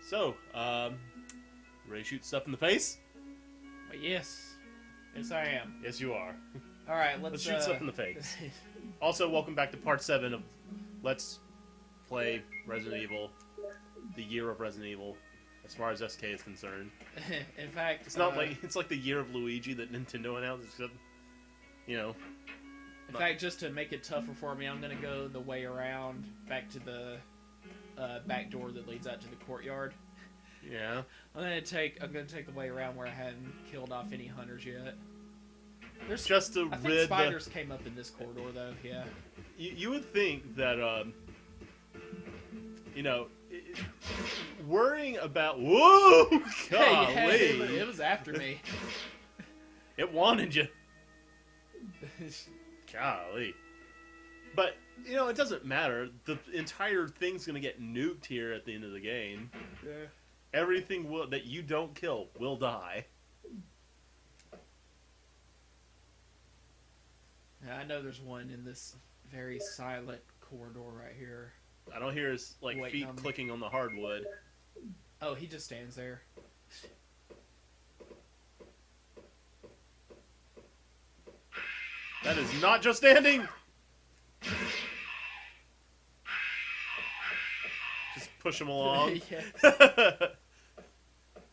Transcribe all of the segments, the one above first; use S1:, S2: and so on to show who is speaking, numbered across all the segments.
S1: So, ready to shoot stuff in the face?
S2: Well, yes. Yes, I am.
S1: Yes, you are.
S2: Alright,
S1: Let's shoot stuff in the face. Also, welcome back to part 7 of Let's Play Resident Evil, the year of Resident Evil, as far as SK is concerned.
S2: In fact,
S1: it's not like it's like the year of Luigi that Nintendo announced. Except, you know.
S2: In fact, just to make it tougher for me, I'm gonna go the way around back to the back door that leads out to the courtyard.
S1: Yeah.
S2: I'm gonna take the way around where I hadn't killed off any hunters yet. There's
S1: just to
S2: I think spiders came up in this corridor though. Yeah.
S1: You would think that you know, worrying about whoa, golly,
S2: yeah, it was after me.
S1: It wanted you. Golly. But, you know, it doesn't matter. The entire thing's going to get nuked here at the end of the game.
S2: Yeah.
S1: Everything that you don't kill will die.
S2: I know there's one in this very silent corridor right here.
S1: I don't hear his feet clicking on the hardwood.
S2: Oh, he just stands there.
S1: That is not just standing! Just push him along.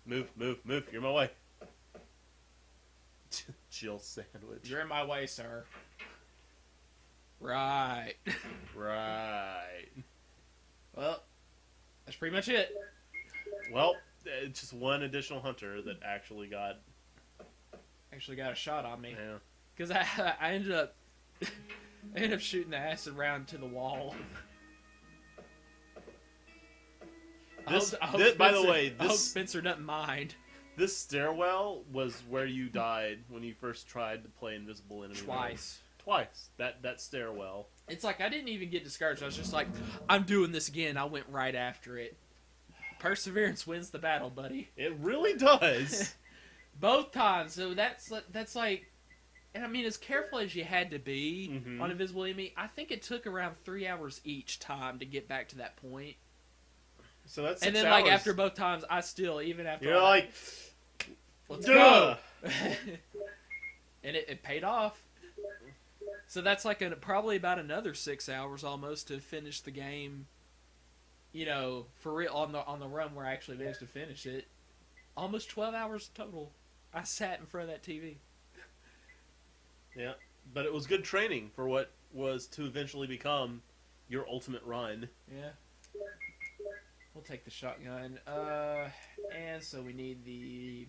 S1: Move, move, move. You're in my way. Jill sandwich.
S2: You're in my way, sir. Right.
S1: Right.
S2: Well, that's pretty much it.
S1: Well, it's just one additional hunter that actually got
S2: a shot on me.
S1: Yeah.
S2: Because I ended up shooting the acid round to the wall.
S1: By the way,
S2: I hope Spencer doesn't mind.
S1: This stairwell was where you died when you first tried to play Invisible Enemy. Twice. That stairwell.
S2: It's like I didn't even get discouraged. I was just like, I'm doing this again. I went right after it. Perseverance wins the battle, buddy.
S1: It really does.
S2: Both times. So that's like, and I mean, as careful as you had to be on Invisible Enemy, I think it took around 3 hours each time to get back to that point.
S1: So that's 6
S2: and then
S1: hours.
S2: Like after both times, I still even after
S1: you're like,
S2: let's go. And it paid off. So that's like probably about another 6 hours almost to finish the game. You know, for real on the run where I actually managed to finish it. Almost 12 hours total. I sat in front of that TV.
S1: Yeah, but it was good training for what was to eventually become your ultimate run.
S2: Yeah. We'll take the shotgun. And so we need the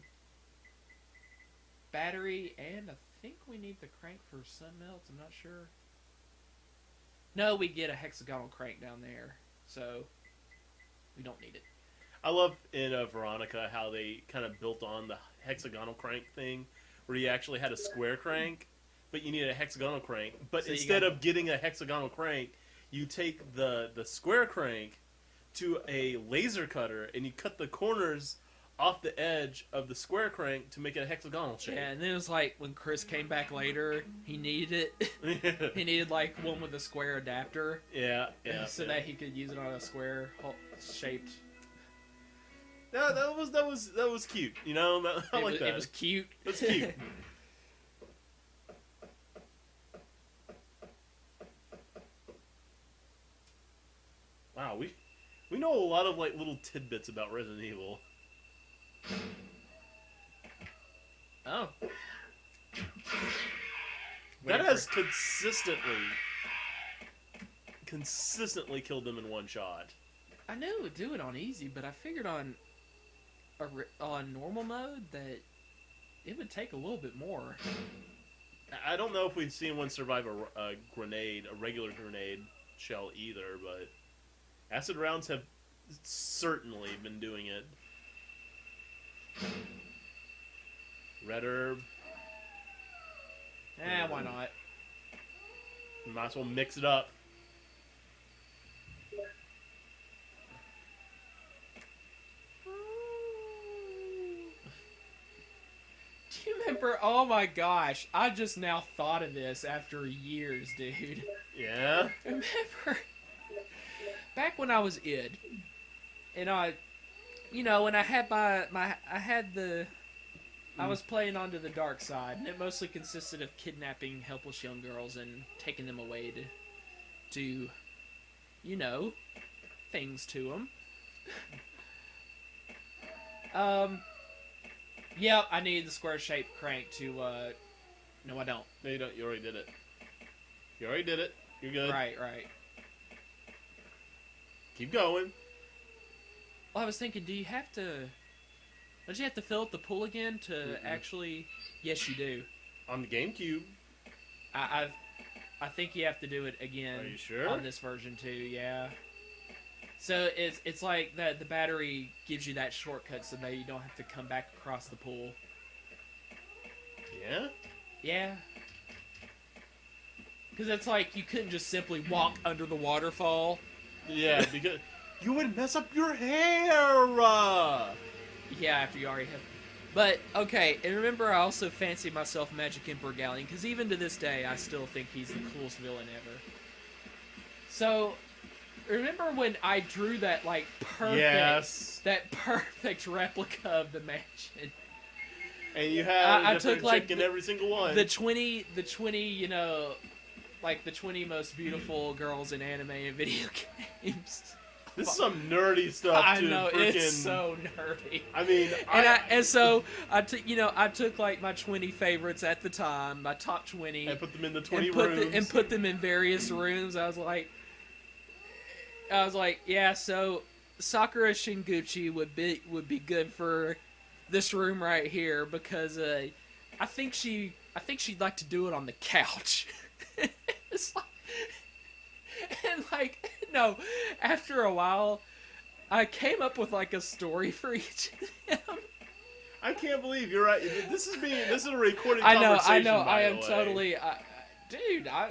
S2: battery, and I think we need the crank for something else. I'm not sure. No, we get a hexagonal crank down there, so we don't need it.
S1: I love in Veronica how they kind of built on the hexagonal crank thing, where you actually had a square crank, but you needed a hexagonal crank. But so instead of getting a hexagonal crank, you take the square crank to a laser cutter, and you cut the corners off the edge of the square crank to make it a hexagonal shape.
S2: Yeah, and then it was like when Chris came back later, he needed it. He needed like one with a square adapter.
S1: Yeah,
S2: so that he could use it on a square shaped.
S1: Yeah, that was cute. You know, I like that.
S2: It was cute.
S1: That's cute. Wow, we know a lot of like little tidbits about Resident Evil.
S2: Oh.
S1: That has consistently killed them in one shot.
S2: I knew it would do it on easy, but I figured on normal mode that it would take a little bit more.
S1: I don't know if we've seen one survive a regular grenade shell either, but acid rounds have certainly been doing it. Red herb.
S2: Why not?
S1: Might as well mix it up.
S2: Do you remember? Oh my gosh! I just now thought of this after years, dude.
S1: Yeah?
S2: Remember? Back when I was id, and you know, when I had I was playing onto the dark side, and it mostly consisted of kidnapping helpless young girls and taking them away to do, you know, things to them. Yeah, I need the square-shaped crank to, no, I don't.
S1: No, you don't. You already did it. You already did it. You're good.
S2: Right.
S1: Keep going.
S2: Well, I was thinking, don't you have to fill up the pool again to actually... Yes, you do.
S1: On the GameCube.
S2: I think you have to do it again.
S1: Are you sure?
S2: On this version too, yeah. So it's like that the battery gives you that shortcut so that you don't have to come back across the pool.
S1: Yeah?
S2: Yeah. Because it's like you couldn't just simply walk under the waterfall.
S1: Yeah, because you would mess up your hair!
S2: Yeah, after you already have... But, okay, and remember I also fancy myself Magic Emperor Galleon, because even to this day, I still think he's the coolest villain ever. So, remember when I drew that, like, perfect replica of the mansion?
S1: And you had
S2: I took, like,
S1: in every single one.
S2: The 20, you know, like, the 20 most beautiful girls in anime and video games.
S1: This is some nerdy stuff,
S2: I
S1: too.
S2: know, it's so nerdy.
S1: I mean,
S2: so I took like my 20 favorites at the time, my top 20,
S1: and put them in the 20 rooms,
S2: and put them in various rooms. I was like, yeah. So Sakura Shinguchi would be good for this room right here because I think she'd like to do it on the couch. It's like, and like. No, after a while, I came up with like a story for each of them.
S1: I can't believe you're right. This is a recorded conversation.
S2: I know. I am
S1: way.
S2: totally, dude. I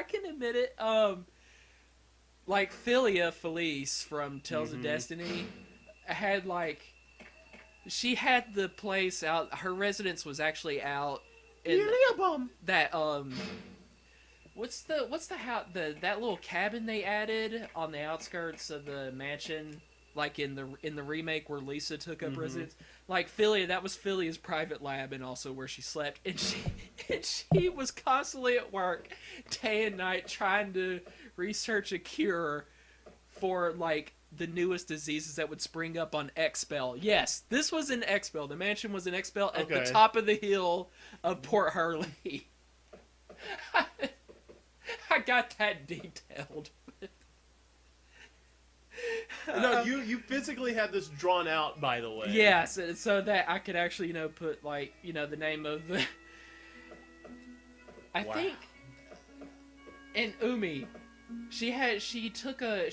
S2: can admit it. Like Philia Felice from Tales of Destiny had like, she had the place out. Her residence was actually out in that What's the house, that little cabin they added on the outskirts of the mansion, like in the remake where Lisa took up residence? Like Philia, that was Philia's private lab and also where she slept, and she was constantly at work, day and night, trying to research a cure for like the newest diseases that would spring up on Expel. Yes, this was in Expel. The mansion was in Expel at the top of the hill of Port Hurley. I got that detailed.
S1: No, you physically had this drawn out, by the way.
S2: Yeah, so that I could actually, put like, the name of the. I think. And Umi, she took a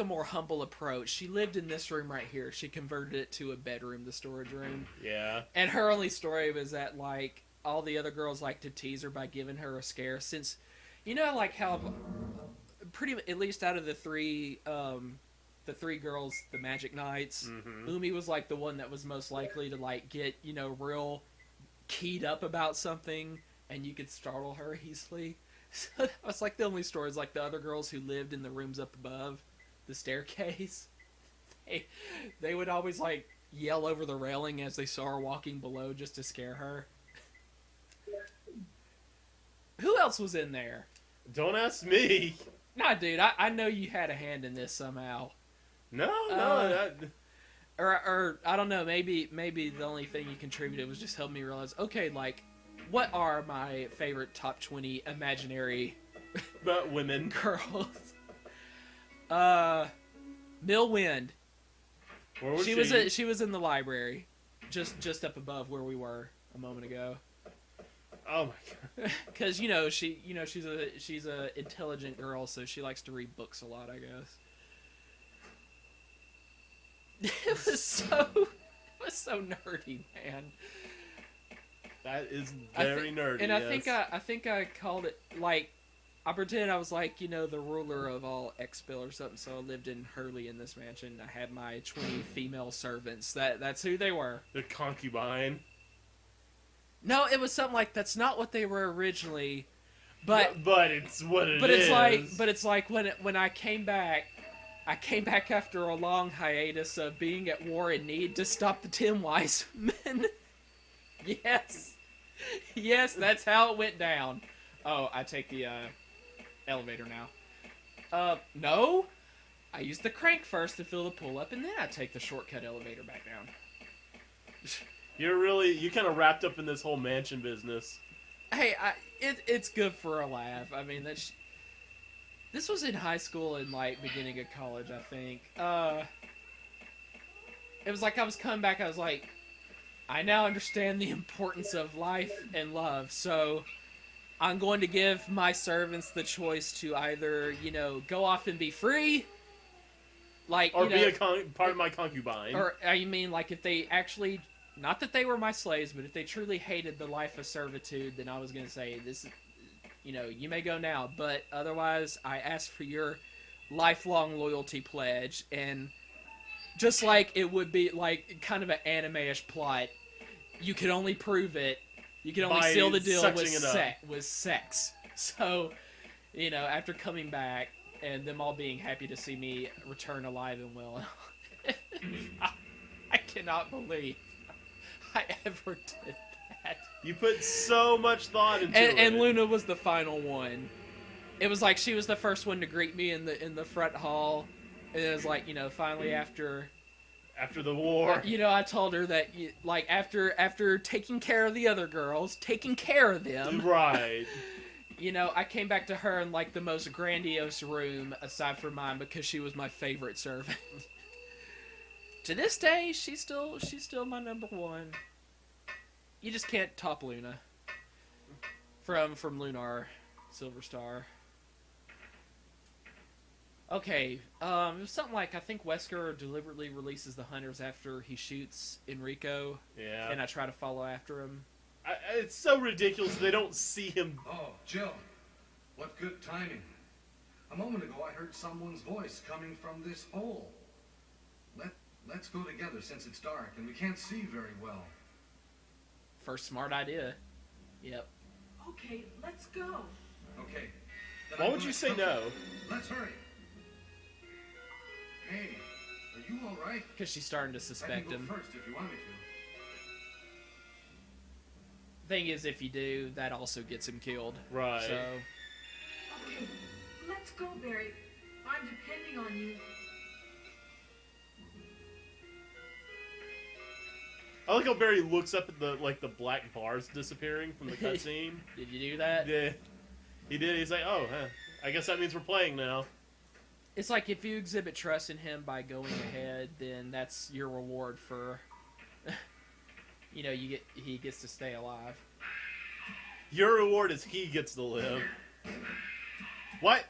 S2: more humble approach. She lived in this room right here. She converted it to a bedroom, the storage room.
S1: Yeah. And
S2: her only story was that like. All the other girls like to tease her by giving her a scare, since, like how, at least out of the three girls, the Magic Knights, Umi was like the one that was most likely to like get, real keyed up about something, and you could startle her easily. So that was like the only stories. Like the other girls who lived in the rooms up above the staircase, they would always like yell over the railing as they saw her walking below just to scare her. Who else was in there?
S1: Don't ask me.
S2: Nah, dude, I know you had a hand in this somehow.
S1: No.
S2: Or I don't know. Maybe the only thing you contributed was just help me realize. Okay, like, what are my favorite top 20 imaginary
S1: women
S2: girls? Mill Wind.
S1: Where was
S2: she? She was in the library, just up above where we were a moment ago.
S1: Oh my god!
S2: Because she's a intelligent girl, so she likes to read books a lot, I guess. It was so nerdy, man.
S1: That is very nerdy.
S2: And I think I called it like I pretended I was like the ruler of all Expel or something. So I lived in Hurley in this mansion. I had my 20 female servants. That's who they were.
S1: The concubine.
S2: No, it was something like that's not what they were originally, But
S1: it's what it
S2: but
S1: is.
S2: it's like when I came back after a long hiatus of being at war and need to stop the Tim Wise men. Yes, that's how it went down. Oh, I take the elevator now. No, I use the crank first to fill the pull up, and then I take the shortcut elevator back down.
S1: You kind of wrapped up in this whole mansion business.
S2: Hey, it's good for a laugh. I mean, this was in high school and like beginning of college, I think. It was like I was coming back. I was like, I now understand the importance of life and love. So I'm going to give my servants the choice to either, go off and be free, like,
S1: or be a part of my concubine.
S2: Or I mean, like, if they actually. Not that they were my slaves, but if they truly hated the life of servitude, then I was going to say, this is, you may go now. But otherwise, I ask for your lifelong loyalty pledge. And just like it would be like kind of an anime-ish plot, you could only prove it. You could only seal the deal with sex. So, after coming back and them all being happy to see me return alive and well, I cannot believe I ever did that.
S1: You put so much thought into it.
S2: And Luna was the final one. It was like she was the first one to greet me in the front hall, and it was like, finally after
S1: the war.
S2: I told her that like after taking care of the other girls, taking care of them.
S1: Right.
S2: I came back to her in like the most grandiose room aside from mine because she was my favorite servant. To this day, she's still my number one. You just can't top Luna. From Lunar Silver Star. Okay, it was something like I think Wesker deliberately releases the hunters after he shoots Enrico.
S1: Yeah.
S2: And I try to follow after him.
S1: It's so ridiculous they don't see him.
S3: Oh, Jill, what good timing. A moment ago I heard someone's voice coming from this hole. Let's go together since it's dark and we can't see very well.
S2: First smart idea. Yep.
S4: Okay, let's go.
S3: Okay.
S1: Why would you say no?
S3: Let's hurry. Hey, are you all right?
S2: Because she's starting to suspect him.
S3: First, if you want me to.
S2: Thing is, if you do, that also gets him killed.
S1: Right.
S2: So.
S4: Okay, let's go, Barry. I'm depending on you.
S1: I like how Barry looks up at the black bars disappearing from the cutscene.
S2: Did you do that?
S1: Yeah. He did. He's like, oh, I guess that means we're playing now.
S2: It's like if you exhibit trust in him by going ahead, then that's your reward for, he gets to stay alive.
S1: Your reward is he gets to live. What?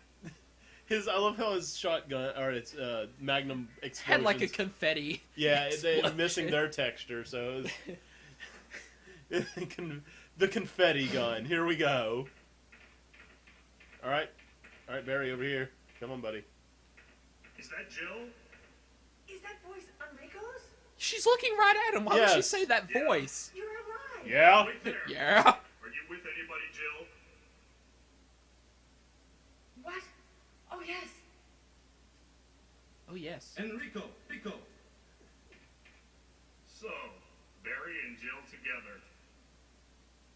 S1: I love how his shotgun, or its magnum explosions
S2: had like a confetti.
S1: Yeah, they're missing their texture, so the confetti gun. Here we go. All right, Barry, over here. Come on, buddy.
S5: Is that Jill?
S4: Is that voice Enrico's?
S2: She's looking right at him. Why would she say that
S5: Yeah.
S2: voice?
S4: You're alive.
S1: Yeah.
S5: Wait there.
S2: Yeah.
S5: Are you with anybody, Jill?
S4: What? Oh, yes.
S2: Oh, yes.
S3: Enrico.
S5: So, Barry and Jill together.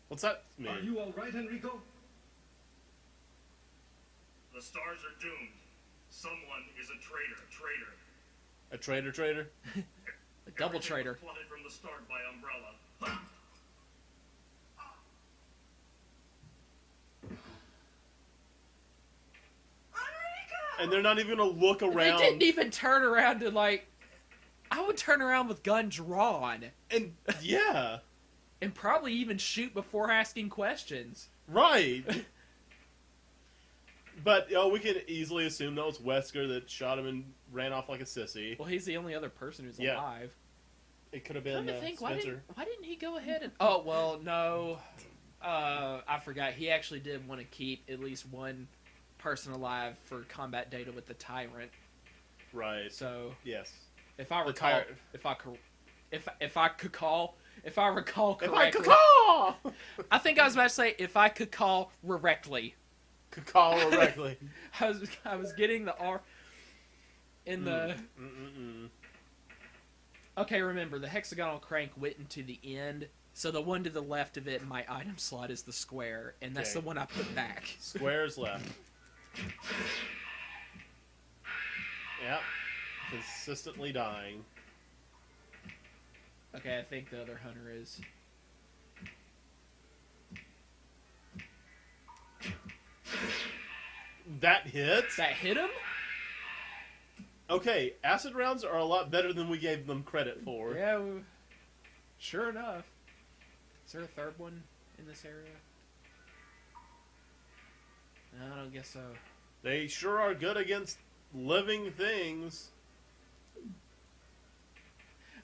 S1: What's that mean?
S3: Are you all right, Enrico?
S5: The stars are doomed. Someone is a traitor.
S1: A traitor?
S2: A double
S5: Everything
S2: traitor.
S5: was plotted from the start by Umbrella.
S4: Enrico!
S1: And they're not even gonna look around.
S2: They didn't even turn around to like. I would turn around with gun drawn.
S1: And yeah,
S2: And probably even shoot before asking questions.
S1: right. But we can easily assume that was Wesker that shot him and ran off like a sissy.
S2: Well, he's the only other person who's
S1: Yeah.
S2: alive.
S1: It could have
S2: Come
S1: been
S2: to think,
S1: Spencer.
S2: why didn't he go ahead and... Oh, well, no. I forgot. He actually did want to keep at least one person alive for combat data with the Tyrant.
S1: Right.
S2: So,
S1: Yes.
S2: if I
S1: The
S2: recall...
S1: Tyrant.
S2: If I recall correctly...
S1: If I could call!
S2: I think I was about to say, if I could call correctly.
S1: Call directly.
S2: I was getting the R in the. Okay, remember the hexagonal crank went into the end, so the one to the left of it in my item slot is the square, and that's the one I put back.
S1: Square's left. Yep. Consistently dying.
S2: Okay, I think the other hunter is.
S1: That hits?
S2: That hit him?
S1: Okay, acid rounds are a lot better than we gave them credit for.
S2: Yeah, sure enough. Is there a third one in this area? No, I don't guess so.
S1: They sure are good against living things.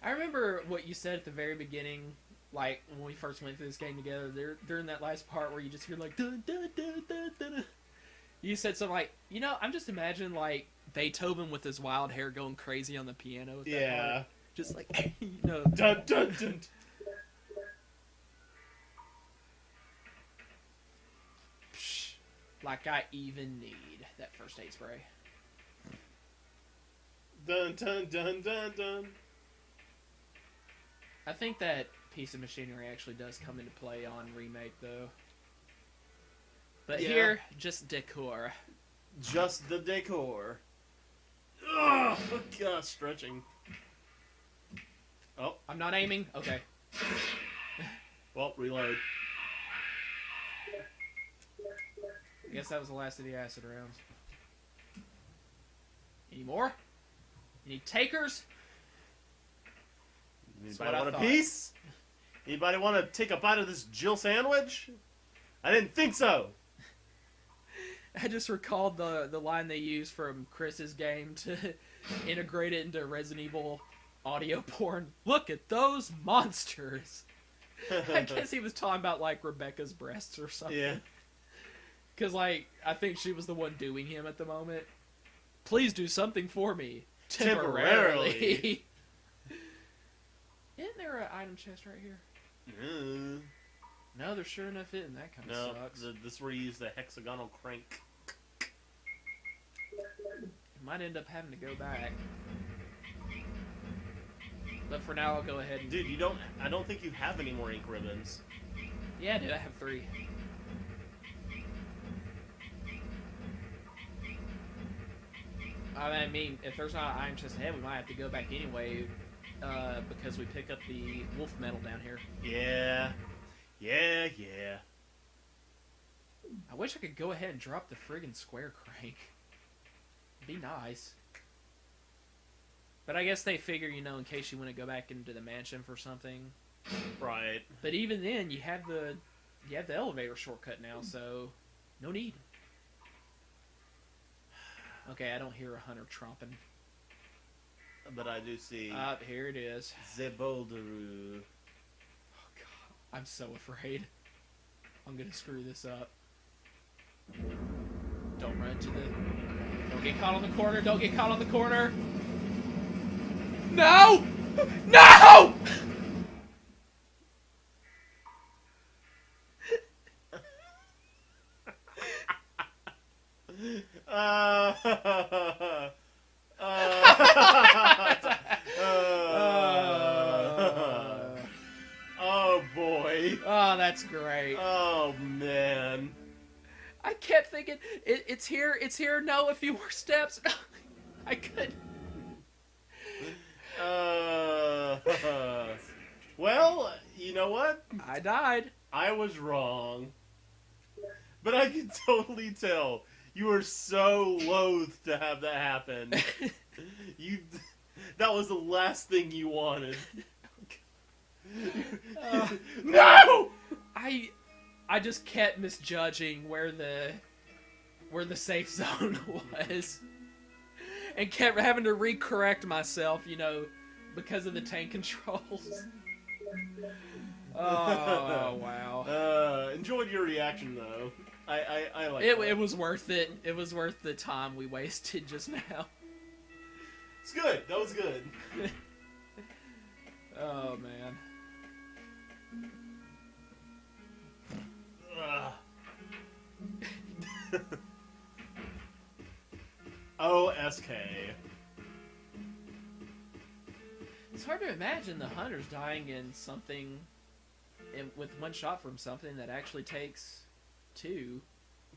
S2: I remember what you said at the very beginning, like when we first went through this game together. During that last part where you just hear like dun, dun, dun, dun, dun. You said something like, I'm just imagining like Beethoven with his wild hair going crazy on the piano. At that part. Just like
S1: dun dun dun.
S2: Like I even need that first aid spray.
S1: Dun dun dun dun dun.
S2: I think that piece of machinery actually does come into play on Remake, though. But here, just decor.
S1: Just the decor. Ugh! God, stretching. Oh.
S2: I'm not aiming? Okay.
S1: Well, reload.
S2: I guess that was the last of the acid rounds. Any more? Any takers?
S1: Anybody want a piece? Anybody want to take a bite of this Jill sandwich? I didn't think so.
S2: I just recalled the line they used from Chris's game to integrate it into Resident Evil audio porn. Look at those monsters. I guess he was talking about like Rebecca's breasts or something.
S1: Yeah.
S2: Because like I think she was the one doing him at the moment. Please do something for me temporarily. Isn't there an item chest right here? No, there's sure enough isn't. That kind of sucks.
S1: This is where you use the hexagonal crank.
S2: Might end up having to go back. But for now, I'll go ahead and...
S1: Dude, I don't think you have any more ink ribbons.
S2: Yeah, dude, I have 3. I mean, if there's not an item chest ahead, we might have to go back anyway, because we pick up the wolf metal down here.
S1: Yeah.
S2: I wish I could go ahead and drop the friggin' square crank. Be nice. But I guess they figure, in case you want to go back into the mansion for something.
S1: Right.
S2: But even then, you have the elevator shortcut now, so no need. Okay, I don't hear a hunter tromping.
S1: But I do see...
S2: here it is.
S1: The boulderoo.
S2: Oh, God. I'm so afraid. I'm gonna screw this up. Don't run to the... Don't get caught on the corner. Don't get caught on the corner. No! No!
S1: Oh boy.
S2: Oh, that's great.
S1: Oh man.
S2: I kept thinking, it's here, no, a few more steps. I could.
S1: Well, you know what?
S2: I died.
S1: I was wrong. But I can totally tell. You were so loath to have that happen. That was the last thing you wanted. No!
S2: I just kept misjudging where the safe zone was. And kept having to recorrect myself, because of the tank controls. Oh, wow.
S1: Enjoyed your reaction, though. I like
S2: it. It was worth it. It was worth the time we wasted just now.
S1: It's good. That was good.
S2: Oh, man.
S1: OSK.
S2: It's hard to imagine the hunters dying in something with one shot from something that actually takes two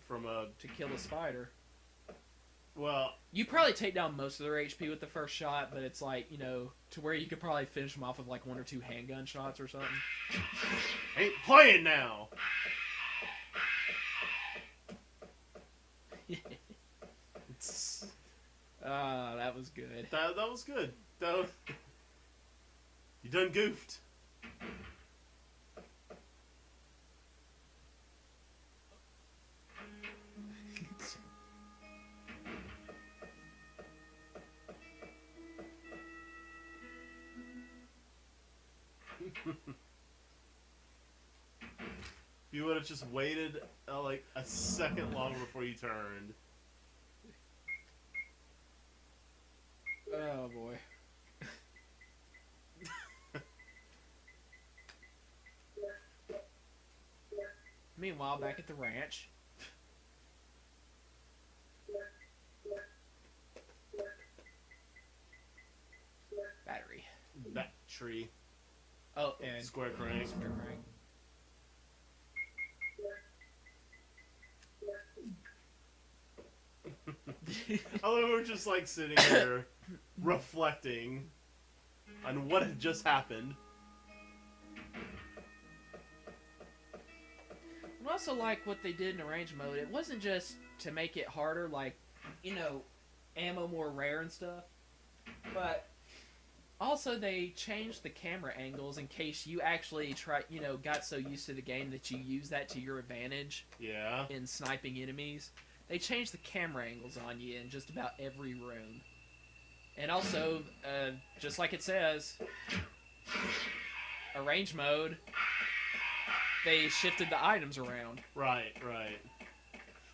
S2: to kill a spider.
S1: Well,
S2: You probably take down most of their HP with the first shot, but it's like, to where you could probably finish them off with like 1 or 2 handgun shots or something.
S1: ain't playing now.
S2: That was good.
S1: That was good. You done goofed. You would have just waited like a second longer before you turned.
S2: Oh boy. Meanwhile, back at the ranch. Battery.
S1: Battery.
S2: Oh, and
S1: Square crank.
S2: Square crank.
S1: I love we're just like sitting here reflecting on what had just happened.
S2: I also like what they did in arrange mode. It wasn't just to make it harder, like, ammo more rare and stuff, but also they changed the camera angles in case you actually got so used to the game that you use that to your advantage.
S1: Yeah.
S2: In sniping enemies. They changed the camera angles on you in just about every room. And also, just like it says, arrange mode, they shifted the items around.
S1: Right.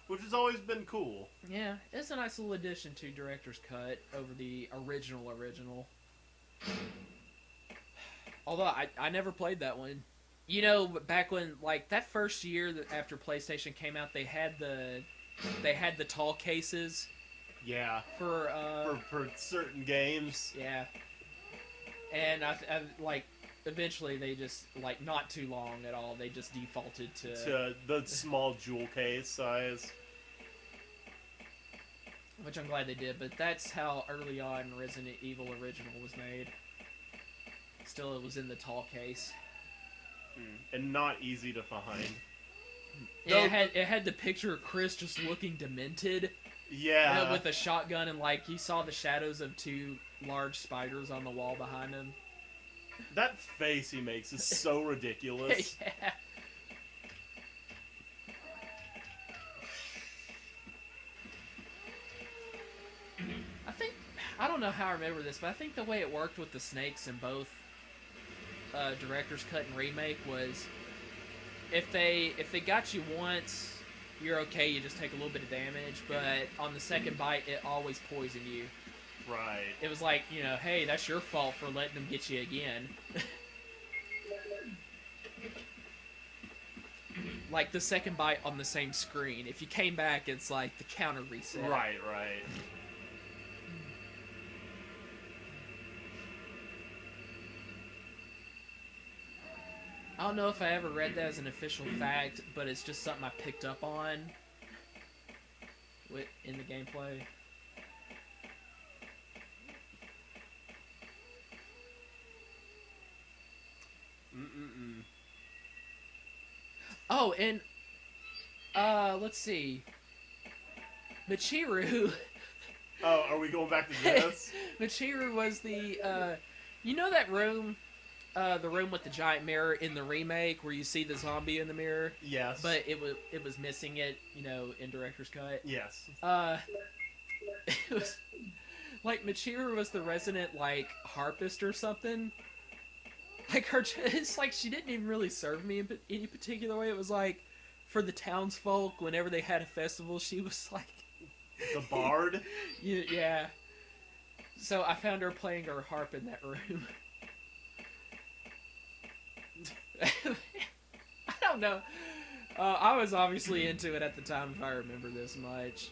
S1: Which has always been cool.
S2: Yeah, it's a nice little addition to Director's Cut over the original. Although, I never played that one. Back when, like, that first year after PlayStation came out, they had the tall cases.
S1: Yeah.
S2: For
S1: certain games.
S2: Yeah. And I like eventually they just like not too long at all. They just defaulted to
S1: the small jewel case size.
S2: Which I'm glad they did, but that's how early on Resident Evil Original was made. Still, it was in the tall case.
S1: And not easy to find.
S2: Yeah, it had the picture of Chris just looking demented.
S1: Yeah.
S2: With a shotgun, and like you saw the shadows of 2 large spiders on the wall behind him.
S1: That face he makes is so ridiculous.
S2: Yeah. I don't know how I remember this, but I think the way it worked with the snakes in both Director's Cut and Remake was if they got you once, you're okay, you just take a little bit of damage, but on the second bite, it always poisoned you.
S1: Right.
S2: It was like, hey, that's your fault for letting them get you again. Like the second bite on the same screen. If you came back, it's like the counter reset.
S1: Right.
S2: I don't know if I ever read that as an official fact, but it's just something I picked up on in the gameplay. Oh, and let's see. Michiru.
S1: Oh, are we going back to this?
S2: Michiru was the that room, the room with the giant mirror in the remake where you see the zombie in the mirror?
S1: Yes.
S2: But it was missing it, in Director's Cut.
S1: Yes.
S2: It was like Michiru was the resident like harpist or something. Like it's like she didn't even really serve me in any particular way. It was like for the townsfolk, whenever they had a festival, she was like
S1: the bard.
S2: Yeah. So I found her playing her harp in that room. I don't know. I was obviously into it at the time, if I remember this much.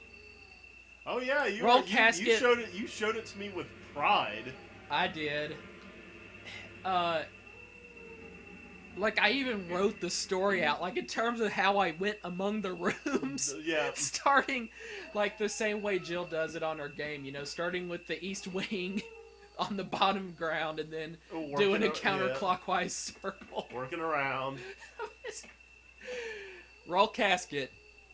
S1: Oh yeah,
S2: Roll
S1: you
S2: casket.
S1: showed it. You showed it to me with pride.
S2: I did. Like, I even wrote the story out, like, in terms of how I went among the rooms.
S1: Yeah.
S2: Starting, like, the same way Jill does it on her game, you know, starting with the east wing on the bottom ground and then doing a counterclockwise circle.
S1: Working around.
S2: Roll casket.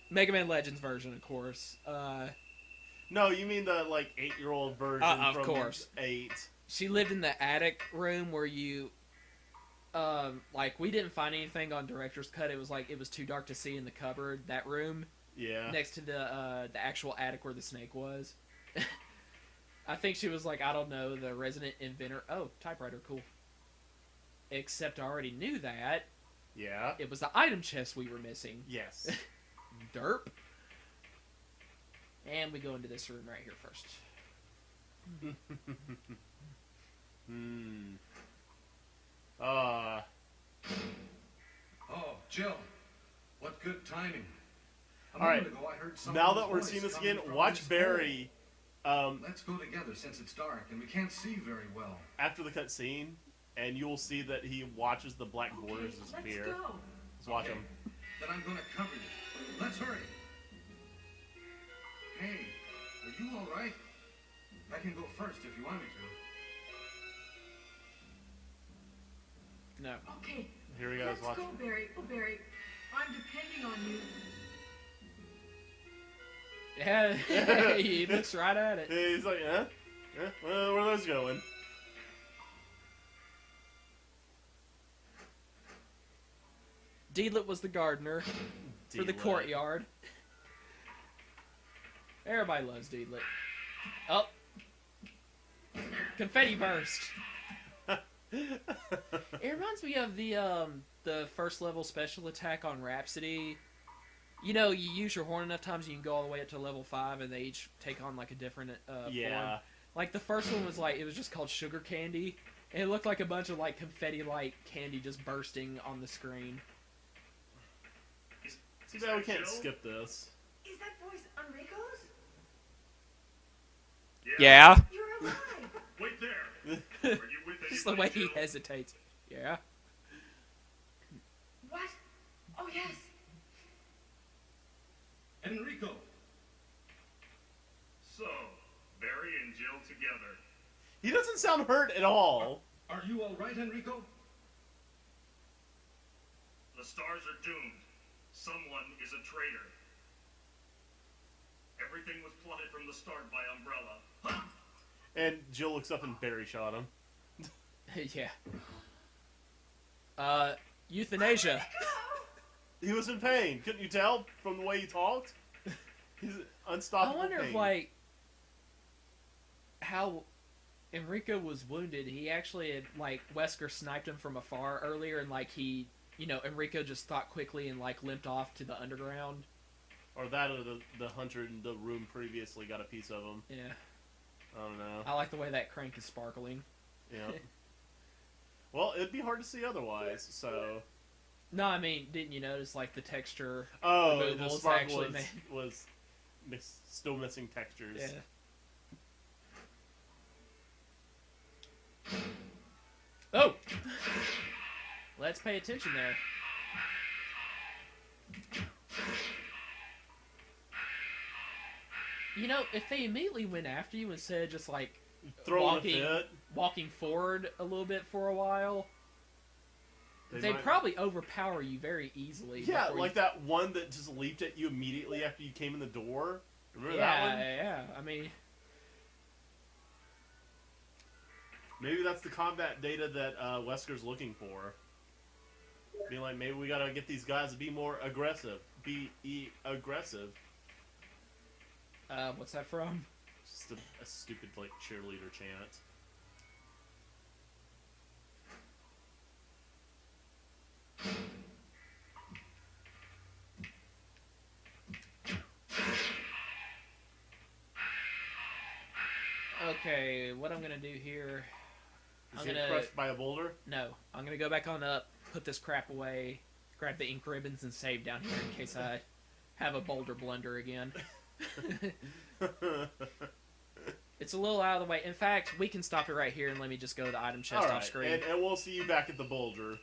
S2: Mega Man Legends version, of course.
S1: No, you mean the, like, 8-year-old version
S2: of
S1: from
S2: course.
S1: 8.
S2: She lived in the attic room where you... like, we didn't find anything on Director's Cut. It was like, it was too dark to see in the cupboard, that room.
S1: Yeah.
S2: Next to the actual attic where the snake was. I think she was like, I don't know, the resident inventor. Oh, typewriter, cool. Except I already knew that.
S1: Yeah.
S2: It was the item chest we were missing.
S1: Yes.
S2: Derp. And we go into this room right here first.
S3: Oh, Jill. What good timing. A
S1: Alright,
S3: moment ago I heard
S1: now
S3: someone's
S1: that we're
S3: voice
S1: seeing this
S3: coming
S1: again,
S3: from
S1: watch
S3: this
S1: Barry,
S3: hole. Let's go together since it's dark and we can't see very well.
S1: after the cutscene, and you will see that he watches the black borders disappear.
S4: Let's go.
S1: Let's watch him.
S3: Then I'm gonna cover you. Let's hurry. Hey, are you alright? I can go first if you want me to.
S2: No.
S4: Okay.
S1: Here he goes,
S4: Let's
S1: watch.
S4: go, Barry. Oh, Barry. I'm depending on you.
S2: Yeah, he looks right at it.
S1: He's like, huh? Well, where are those going?
S2: Deedlit was the gardener for the
S1: Deedlit.
S2: courtyard. Everybody loves Deedlit. Oh. Confetti burst. It reminds me of the first level special attack on Rhapsody. You know, you use your horn enough times, you can go all the way up to level 5, and they each take on like a different
S1: Yeah.
S2: form. Like the first one was like, it was just called Sugar Candy, and it looked like a bunch of like confetti-like candy just bursting on the screen.
S1: Too bad we can't
S5: Jill?
S1: skip this.
S4: Is that voice Enrico's?
S2: Yeah.
S4: You're alive.
S5: Wait there. Are you with
S2: Just the
S5: anybody,
S2: way he
S5: Jill?
S2: hesitates. Yeah.
S4: What? Oh, yes.
S3: Enrico!
S5: So, Barry and Jill together.
S1: He doesn't sound hurt at all.
S3: Are you alright, Enrico?
S5: The stars are doomed. Someone is a traitor. Everything was plotted from the start by Umbrella. Huh?
S1: And Jill looks up and Barry shot him.
S2: Yeah. Euthanasia.
S1: He was in pain. Couldn't you tell from the way he talked? He's
S2: I
S1: unstoppable
S2: wonder
S1: pain.
S2: if, like, how Enrico was wounded. He actually had, like, Wesker sniped him from afar earlier, and, like, he, you know, Enrico just thought quickly and, like, limped off to the underground.
S1: Or that, or the hunter in the room previously got a piece of him.
S2: Yeah.
S1: I don't know.
S2: I like the way that crank is sparkling.
S1: Yeah. Well, it'd be hard to see otherwise, so...
S2: No, I mean, didn't you notice, like, the texture
S1: Oh, the
S2: removals
S1: sparkle
S2: actually
S1: was still missing textures.
S2: Yeah. Oh! Let's pay attention there. You know, if they immediately went after you instead of just, like,
S1: Throwing a fit.
S2: walking forward a little bit for a while, they'd
S1: might-
S2: probably overpower you very easily.
S1: Yeah,
S2: before
S1: like
S2: you...
S1: that one that just leaped at you immediately after you came in the door. Remember
S2: yeah,
S1: that one?
S2: yeah. I mean,
S1: Maybe that's the combat data that Wesker's looking for. Being like, maybe we gotta get these guys to be more aggressive. Aggressive.
S2: what's that from?
S1: Just a stupid, like, cheerleader chant.
S2: Okay, what I'm gonna do here...
S1: Is
S2: I'm
S1: he
S2: gonna...
S1: crushed by a boulder?
S2: No, I'm gonna go back on up, put this crap away, grab the ink ribbons and save down here in case I have a boulder blunder again. It's a little out of the way. In fact, we can stop it right here and let me just go to the item chest off screen.
S1: And we'll see you back at the boulder.